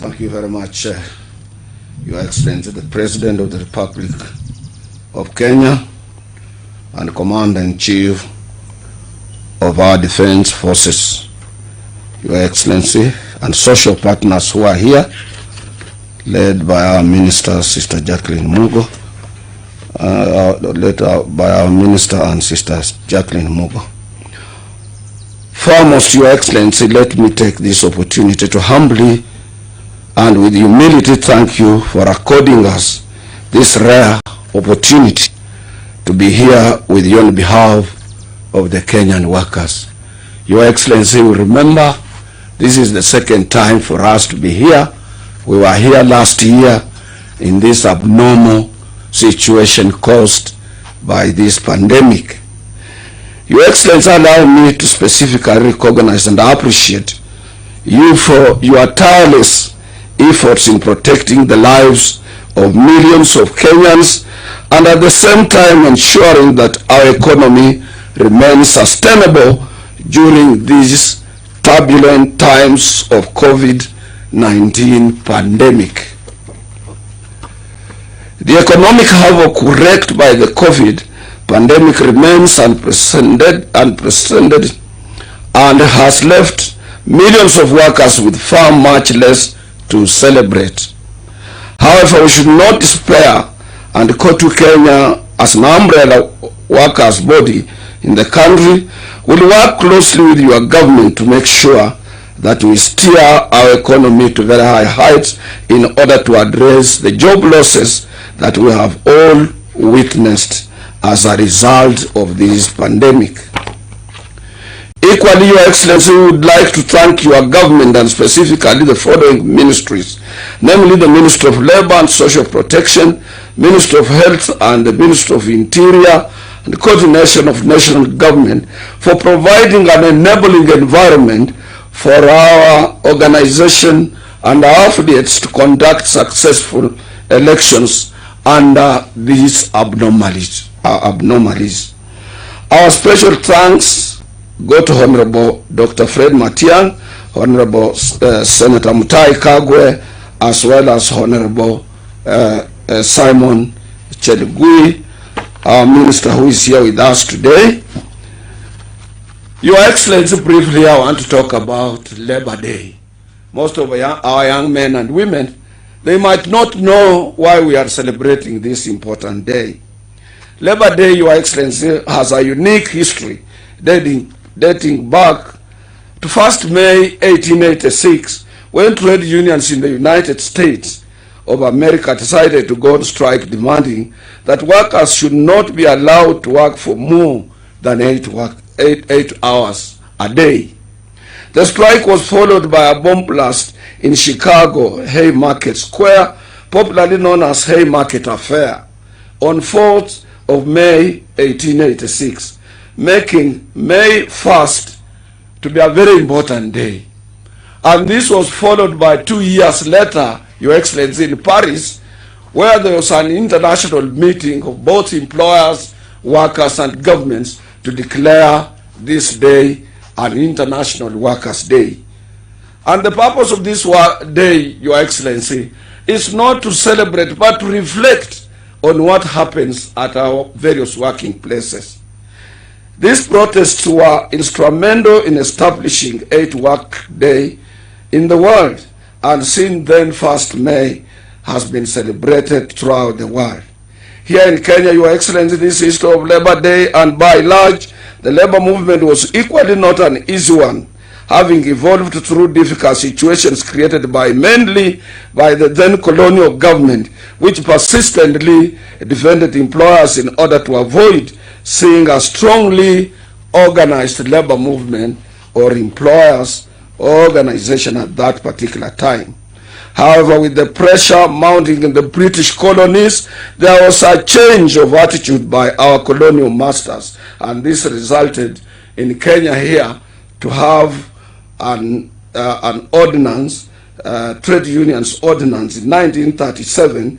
Thank you very much, Your Excellency, the President of the Republic of Kenya and Commander-in-Chief of our Defense Forces, Your Excellency, and social partners who are here, led by our Minister, Sister Jacqueline Mugo, led by our Minister and Sister Jacqueline Mugo. Foremost, Your Excellency, let me take this opportunity to humbly and with humility thank you for according us this rare opportunity to be here with you on behalf of the Kenyan workers. Your Excellency, we remember this is the second time for us to be here. We were here last year in this abnormal situation caused by this pandemic. Your Excellency, allow me to specifically recognize and appreciate you for your tireless efforts in protecting the lives of millions of Kenyans and at the same time ensuring that our economy remains sustainable during these turbulent times of COVID-19 pandemic. The economic havoc wreaked by the COVID pandemic remains unprecedented and has left millions of workers with far much less to celebrate. However, we should not despair and go to Kenya as an umbrella workers body in the country. We'll work closely with your government to make sure that we steer our economy to very high heights in order to address the job losses that we have all witnessed as a result of this pandemic. Equally, Your Excellency, we would like to thank your government and specifically the following ministries, namely the Ministry of Labor and Social Protection, Ministry of Health and the Ministry of Interior and Coordination of National Government for providing an enabling environment for our organization and our affiliates to conduct successful elections under these abnormalities. Our special thanks go to Honorable Dr. Fred Matiang'i, Honorable Senator Mutahi Kagwe, as well as Honorable Simon Chelugui, our minister who is here with us today. Your Excellency, briefly I want to talk about Labor Day. Most of our young men and women, they might not know why we are celebrating this important day. Labor Day, Your Excellency, has a unique history dating back to 1st May 1886, when trade unions in the United States of America decided to go on strike, demanding that workers should not be allowed to work for more than 8 hours a day. The strike was followed by a bomb blast in Chicago Haymarket Square, popularly known as Haymarket Affair, on 4th of May 1886. Making May 1st to be a very important day. And this was followed by 2 years later, Your Excellency, in Paris, where there was an international meeting of both employers, workers, and governments to declare this day an International Workers' Day. And the purpose of this day, Your Excellency, is not to celebrate, but to reflect on what happens at our various working places. These protests were instrumental in establishing 8 work day in the world, and since then 1st May has been celebrated throughout the world. Here in Kenya, Your Excellency, this history of Labor Day, and by large, the labor movement was equally not an easy one, having evolved through difficult situations created mainly by the then colonial government, which persistently defended employers in order to avoid seeing a strongly organized labor movement or employers or organization at that particular time. However, with the pressure mounting in the British colonies, there was a change of attitude by our colonial masters, and this resulted in Kenya here to have an ordinance, trade unions ordinance in 1937,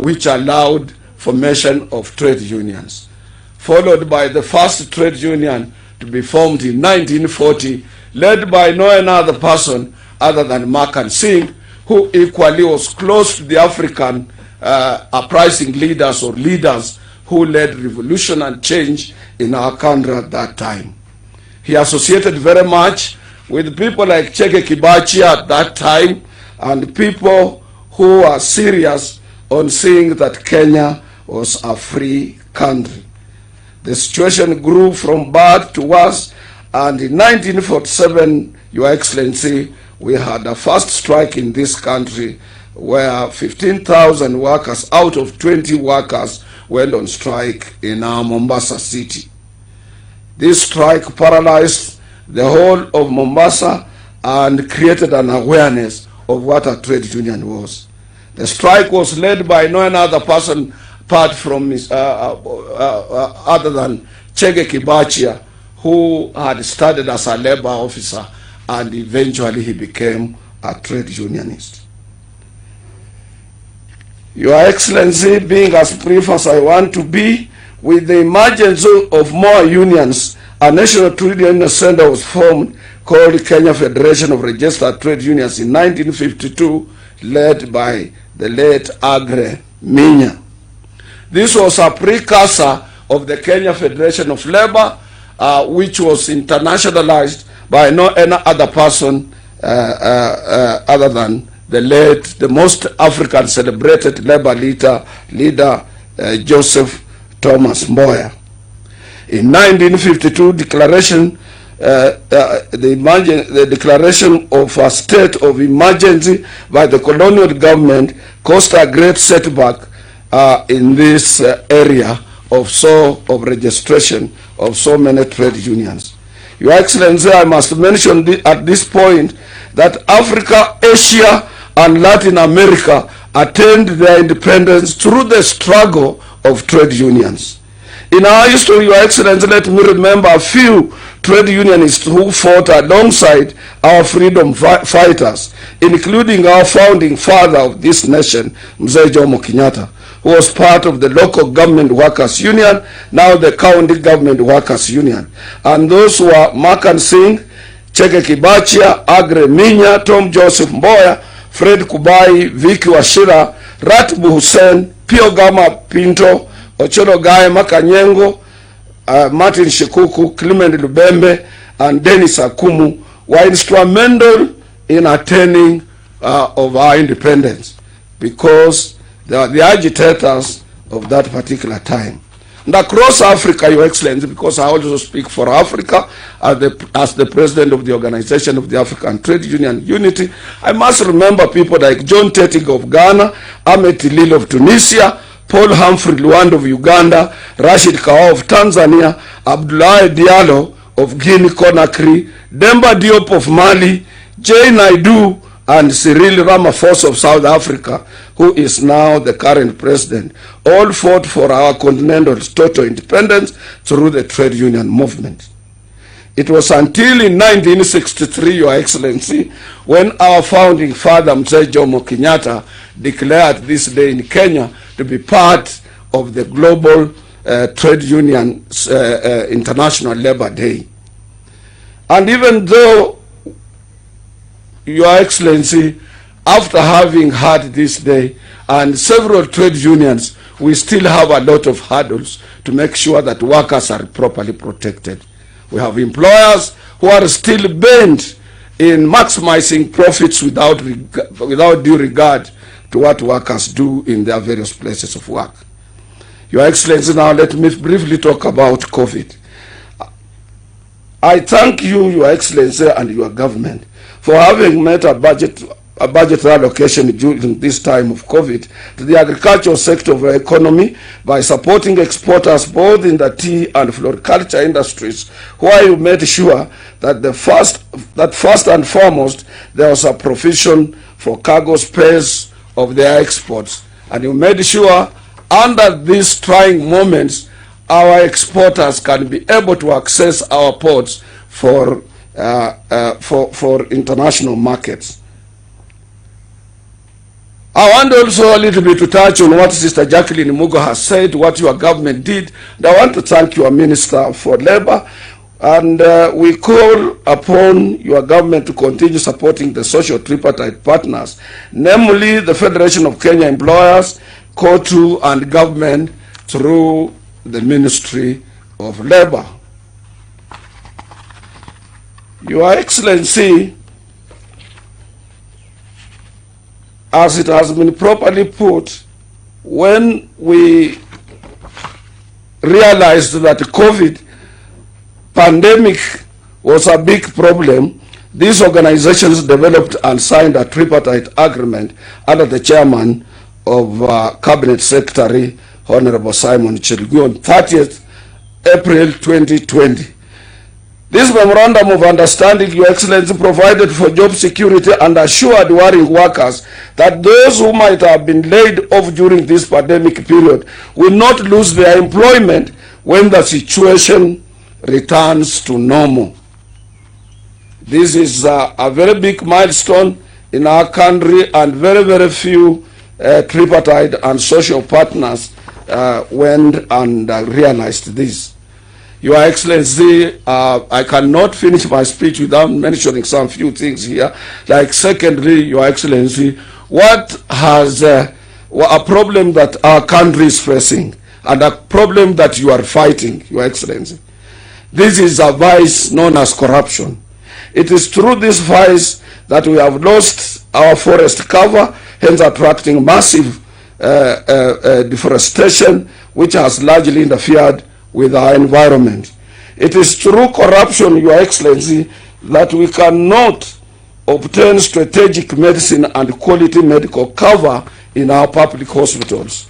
which allowed formation of trade unions, followed by the first trade union to be formed in 1940, led by no other person other than Mark and Singh, who equally was close to the African uprising leaders or leaders who led revolution and change in our country at that time. He associated very much with people like Chege Kibachi at that time, and people who are serious on seeing that Kenya was a free country. The situation grew from bad to worse, and in 1947, Your Excellency, we had a first strike in this country where 15,000 workers out of 20 workers went on strike in our Mombasa city. This strike paralyzed the whole of Mombasa and created an awareness of what a trade union was. The strike was led by no other person apart from other than Chege Kibachi, who had started as a labor officer and eventually he became a trade unionist. Your Excellency, being as brief as I want to be, with the emergence of more unions, a national trade union center was formed called Kenya Federation of Registered Trade Unions in 1952, led by the late Agre Minya. This was a precursor of the Kenya Federation of Labor, which was internationalized by no any other person other than the most African celebrated labor leader Joseph Thomas Mboya. In 1952, the declaration of a state of emergency by the colonial government caused a great setback in this area of registration of so many trade unions. Your Excellency, I must mention at this point that Africa, Asia, and Latin America attained their independence through the struggle of trade unions. In our history, Your Excellency, let me remember a few trade unionists who fought alongside our freedom fighters, including our founding father of this nation, Mzee Jomo Kenyatta, who was part of the local government workers union, now the county government workers union. And those were Makan Singh, Chege Kibachi, Agre Minya, Tom Joseph Mboya, Fred Kubai, Vicky Washira, Ratbu Hussein, Pio Gama Pinto, Ochoro Gaye Makanyengo, Martin Shikuku, Clement Lubembe, and Dennis Akumu were instrumental in attaining of our independence, because they are the agitators of that particular time. And across Africa, Your Excellency, because I also speak for Africa as the president of the Organization of the African Trade Union Unity, I must remember people like John Tetig of Ghana, Ahmed Tilil of Tunisia, Paul Humphrey Luanda of Uganda, Rashid Kawa of Tanzania, Abdoulaye Diallo of Guinea-Conakry, Demba Diop of Mali, Jay Naidu, and Cyril Ramaphosa of South Africa, who is now the current president, all fought for our continental's total independence through the trade union movement. It was until in 1963, Your Excellency, when our founding father, Mzee Jomo Kenyatta, declared this day in Kenya to be part of the global trade union International Labor Day. And even though, Your Excellency, after having had this day and several trade unions, we still have a lot of hurdles to make sure that workers are properly protected. We have employers who are still bent in maximizing profits without due regard to what workers do in their various places of work. Your Excellency, now let me briefly talk about COVID. I thank you, Your Excellency, and your government for having met a budget allocation during this time of COVID to the agricultural sector of our economy by supporting exporters both in the tea and floriculture industries, where you made sure that first and foremost there was a provision for cargo space of their exports, and you made sure under these trying moments our exporters can be able to access our ports for international markets. I want also a little bit to touch on what Sister Jacqueline Mugo has said, what your government did. And I want to thank your Minister for Labor, And we call upon your government to continue supporting the social tripartite partners, namely the Federation of Kenya Employers, KOTU, and government through the Ministry of Labor. Your Excellency, as it has been properly put, when we realized that the COVID pandemic was a big problem, these organizations developed and signed a tripartite agreement under the chairman of Cabinet Secretary Honorable Simon Chelugui on 30th April 2020. This memorandum of understanding, Your Excellency, provided for job security and assured working workers that those who might have been laid off during this pandemic period will not lose their employment when the situation returns to normal. This is a very big milestone in our country, and very, very few tripartite and social partners went and realized this. Your Excellency, I cannot finish my speech without mentioning some few things here. Like, secondly, Your Excellency, what has a problem that our country is facing, and a problem that you are fighting, Your Excellency. This is a vice known as corruption. It is through this vice that we have lost our forest cover, hence attracting massive deforestation, which has largely interfered with our environment. It is through corruption, Your Excellency, that we cannot obtain strategic medicine and quality medical cover in our public hospitals.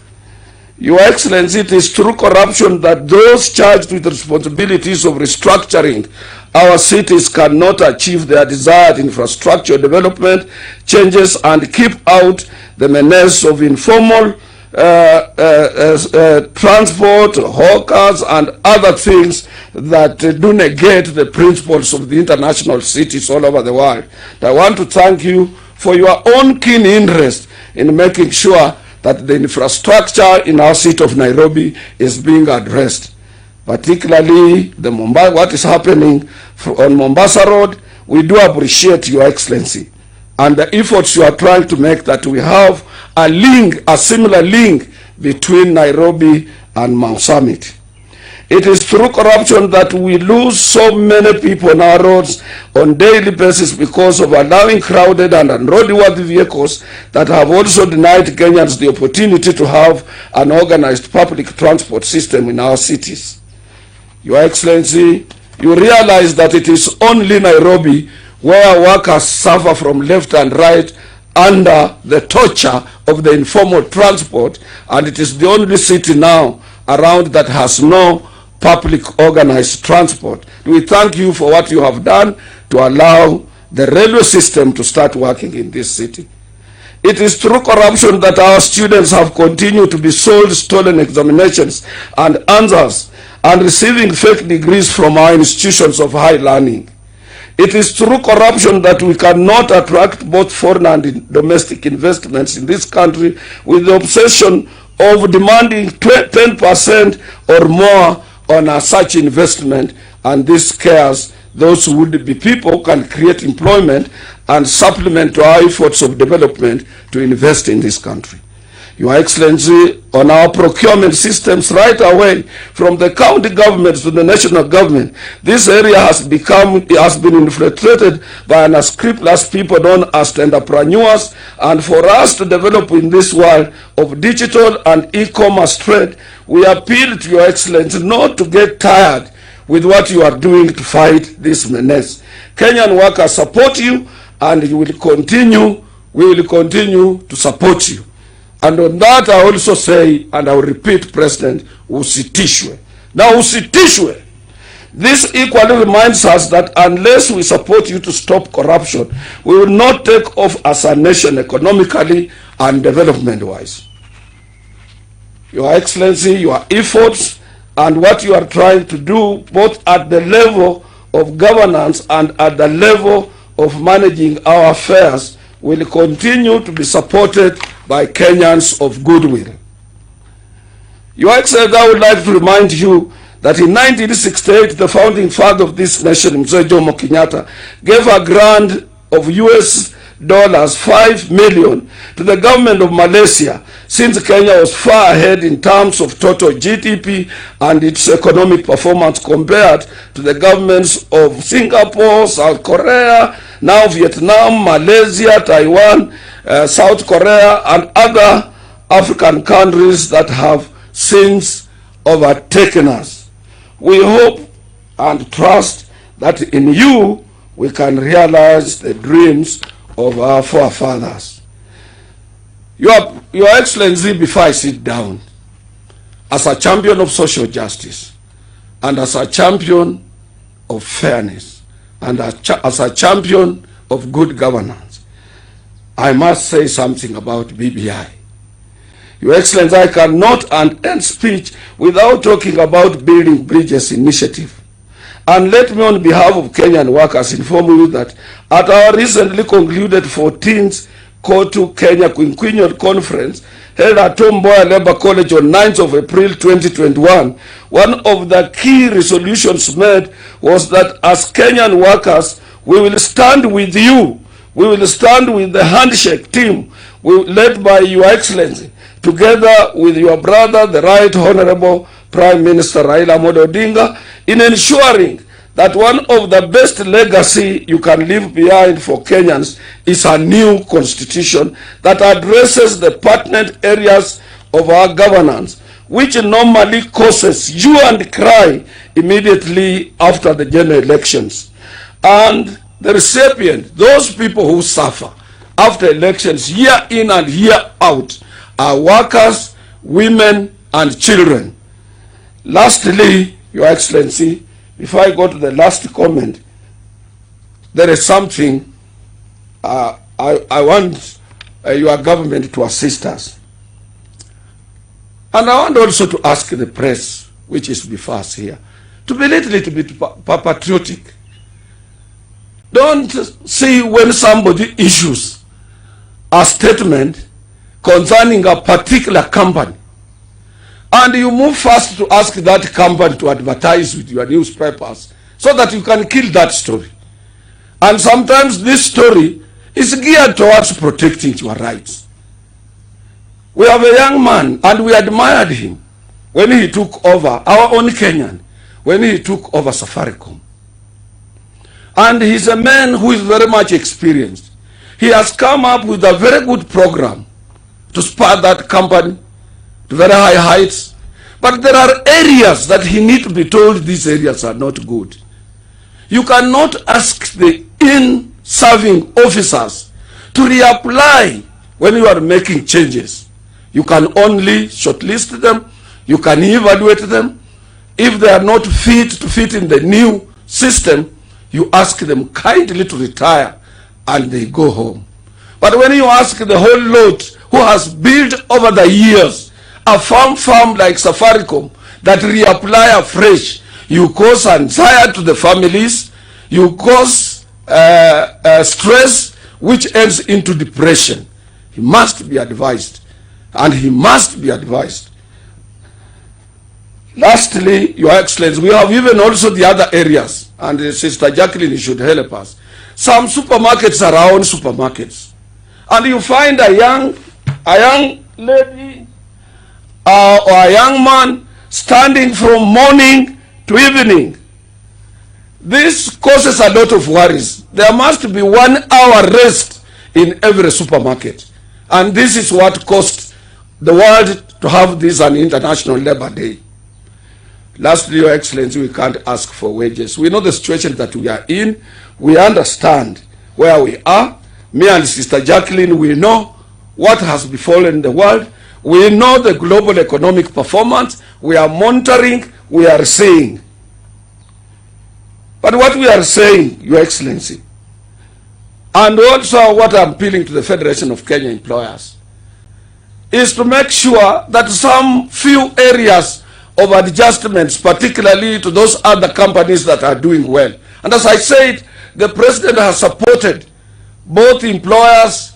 Your Excellency, it is through corruption that those charged with responsibilities of restructuring our cities cannot achieve their desired infrastructure development changes and keep out the menace of informal transport, hawkers, and other things that do negate the principles of the international cities all over the world. I want to thank you for your own keen interest in making sure that the infrastructure in our city of Nairobi is being addressed. Particularly what is happening on Mombasa Road. We do appreciate, Your Excellency, and the efforts you are trying to make that we have a link, a similar link between Nairobi and Mount Summit. It is through corruption that we lose so many people on our roads on daily basis because of allowing crowded and unroadworthy vehicles that have also denied Kenyans the opportunity to have an organized public transport system in our cities. Your Excellency, you realize that it is only Nairobi where workers suffer from left and right under the torture of the informal transport, and it is the only city now around that has no public organized transport. We thank you for what you have done to allow the railway system to start working in this city. It is through corruption that our students have continued to be sold stolen examinations and answers and receiving fake degrees from our institutions of high learning. It is through corruption that we cannot attract both foreign and domestic investments in this country with the obsession of demanding 10% or more on such investment, and this scares those who would be people who can create employment and supplement to our efforts of development to invest in this country. Your Excellency, on our procurement systems right away, from the county governments to the national government, this area has been infiltrated by unscrupulous people known as entrepreneurs, and for us to develop in this world of digital and e-commerce trade, we appeal to Your Excellency not to get tired with what you are doing to fight this menace. Kenyan workers support you, and we will continue to support you. And on that, I also say, and I will repeat, President, Usitishwe. Now, Usitishwe, this equally reminds us that unless we support you to stop corruption, we will not take off as a nation economically and development-wise. Your Excellency, your efforts and what you are trying to do, both at the level of governance and at the level of managing our affairs, will continue to be supported by Kenyans of goodwill. Your Excellency, I would like to remind you that in 1968, the founding father of this nation, Mzee Jomo Kenyatta, gave a grant of US dollars 5 million to the government of Malaysia, since Kenya was far ahead in terms of total GDP and its economic performance compared to the governments of Singapore, South Korea, now Vietnam, Malaysia, Taiwan, South Korea, and other African countries that have since overtaken us. We hope and trust that in you we can realize the dreams of our forefathers. Your Excellency, before I sit down, as a champion of social justice, and as a champion of fairness, and as a champion of good governance, I must say something about BBI. Your Excellency, I cannot end speech without talking about Building Bridges initiative. And let me, on behalf of Kenyan workers, inform you that at our recently concluded 14th Kotu Kenya Quinquennial Conference held at Tom Mboya Labour College on 9th of April 2021, one of the key resolutions made was that as Kenyan workers, we will stand with you. We will stand with the handshake team led by Your Excellency, together with your brother, the Right Honorable Prime Minister Raila Amolo Odinga, in ensuring that one of the best legacy you can leave behind for Kenyans is a new constitution that addresses the pertinent areas of our governance, which normally causes hue and cry immediately after the general elections. And the recipient, those people who suffer after elections year in and year out, are workers, women, and children. Lastly, Your Excellency, before I go to the last comment, there is something I want your government to assist us. And I want also to ask the press, which is before us here, to be a little bit patriotic. Don't see when somebody issues a statement concerning a particular company, and you move fast to ask that company to advertise with your newspapers so that you can kill that story. And sometimes this story is geared towards protecting your rights. We have a young man, and we admired him when he took over, our own Kenyan, when he took over Safaricom. And he's a man who is very much experienced. He has come up with a very good program to spur that company to very high heights. But there are areas that he needs to be told these areas are not good. You cannot ask the in-serving officers to reapply when you are making changes. You can only shortlist them, you can evaluate them. If they are not fit to fit in the new system, you ask them kindly to retire and they go home. But when you ask the whole lot who has built over the years a farm like Safaricom that reapply afresh, you cause anxiety to the families, you cause stress which ends into depression. He must be advised, and he must be advised. Lastly, Your Excellency, we have even also the other areas, and Sister Jacqueline should help us. Some supermarkets are our own supermarkets, and you find a young lady or a young man standing from morning to evening. This causes a lot of worries. There must be 1 hour rest in every supermarket, and this is what cost the world to have this an International Labor Day. Lastly, Your Excellency, we can't ask for wages. We know the situation that we are in. We understand where we are. Me and Sister Jacqueline, we know what has befallen the world. We know the global economic performance. We are monitoring. We are saying. But what we are saying, Your Excellency, and also what I'm appealing to the Federation of Kenya Employers, is to make sure that some few areas of adjustments, particularly to those other companies that are doing well. And as I said, the President has supported both employers,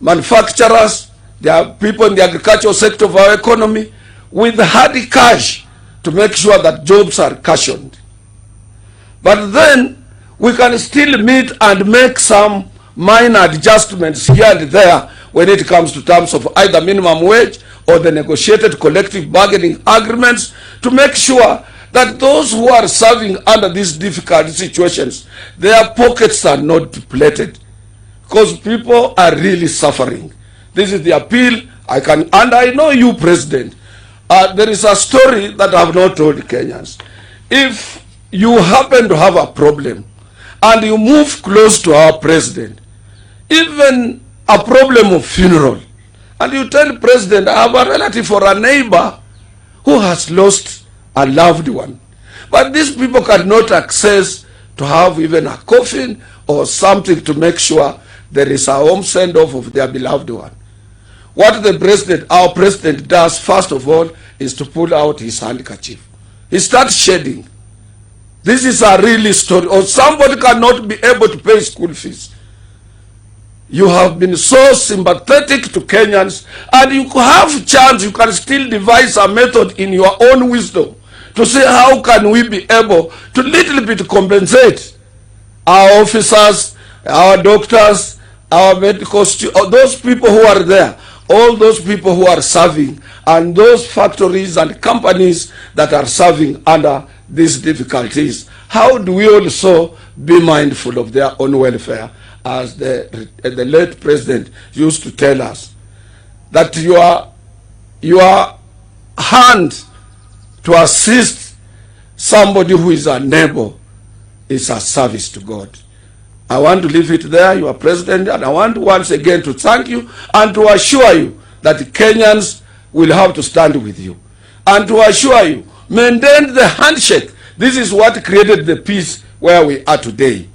manufacturers, there are people in the agricultural sector of our economy with hard cash to make sure that jobs are cushioned. But then we can still meet and make some minor adjustments here and there when it comes to terms of either minimum wage or the negotiated collective bargaining agreements, to make sure that those who are serving under these difficult situations, their pockets are not depleted, because people are really suffering. This is the appeal and I know you, President. There is a story that I have not told Kenyans. If you happen to have a problem and you move close to our president, even a problem of funeral, and you tell President, I have a relative or a neighbor who has lost a loved one, but these people cannot access to have even a coffin or something to make sure there is a home send-off of their beloved one. What the president, our president, does first of all is to pull out his handkerchief. He starts shedding. This is a real story. Or somebody cannot be able to pay school fees. You have been so sympathetic to Kenyans, and you have chance, you can still devise a method in your own wisdom to say how can we be able to little bit compensate our officers, our doctors, our medical students, those people who are there, all those people who are serving, and those factories and companies that are serving under these difficulties. How do we also be mindful of their own welfare? As the late president used to tell us, that your hand to assist somebody who is a neighbor is a service to God. I want to leave it there, your president, and I want once again to thank you and to assure you that Kenyans will have to stand with you, and to assure you, maintain the handshake. This is what created the peace where we are today.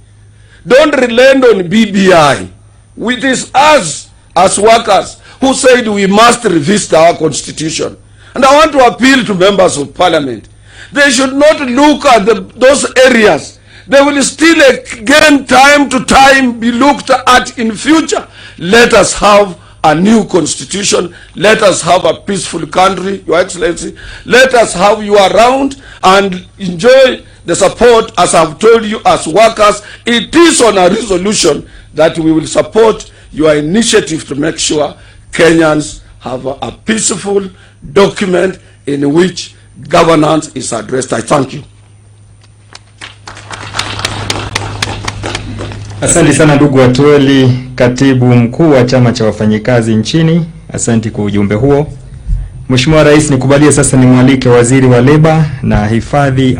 Don't relent on BBI. It is us as workers who said we must revisit our constitution. And I want to appeal to members of parliament. They should not look at those areas. They will still again time to time be looked at in future. Let us have a new constitution. Let us have a peaceful country, Your Excellency. Let us have you around and enjoy the support, as I've told you, as workers. It is on a resolution that we will support your initiative to make sure Kenyans have a peaceful document in which governance is addressed. I thank you. Asante sana ndugu Atwoli, katibu mkuu wa chama cha wafanyikazi nchini. Asante kwa ujumbe huo. Mheshimiwa Rais, nikubalie sasa nimwalike waziri wa leba na hifadhi